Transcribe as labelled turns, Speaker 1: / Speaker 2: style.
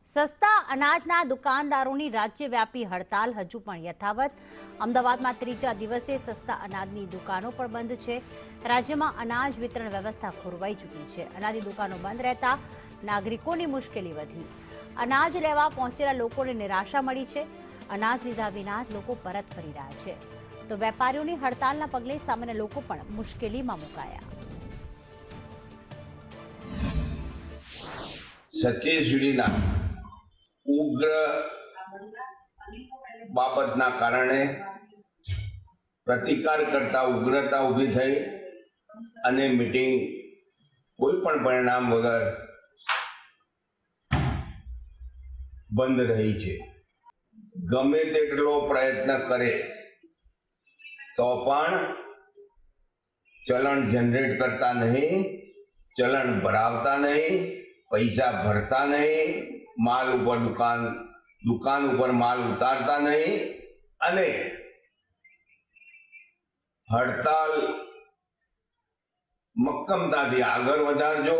Speaker 1: સસ્તા અનાજના દુકાનદારોની રાજ્યવ્યાપી હડતાલ હજુ પણ યથાવત। અમદાવાદમાં ત્રીજા દિવસે સસ્તા અનાજની દુકાનો પણ બંધ છે। રાજ્યમાં અનાજ વિતરણ વ્યવસ્થા ખોરવાઈ ચૂકી છે। અનાજની દુકાનો બંધ રહેતા નાગરિકોની મુશ્કેલી વધી। અનાજ લેવા પહોંચેલા લોકોને નિરાશા મળી છે। અનાજ લીધા વિના જ લોકો પરત ફરી રહ્યા છે, તો વેપારીઓની હડતાલના પગલે સામાન્ય લોકો પણ મુશ્કેલીમાં મુકાયા।
Speaker 2: સત્યશ્રીના ઉગ્ર બાબતના કારણે પ્રતિકાર કરતા ઉગ્રતા ઊભી થઈ અને મીટિંગ કોઈ પણ પરિણામ વગર બંધ રહી છે। ગમે તેટલો પ્રયત્ન કરે તો પણ ચલણ જનરેટ કરતા નહીં, ચલણ ભરાવતા નહીં, પૈસા ભરતા નહીં, માલ ઉપર દુકાન ઉપર માલ ઉતારતા નહીં અને હડતાલ મક્કમતાથી આગળ વધારજો।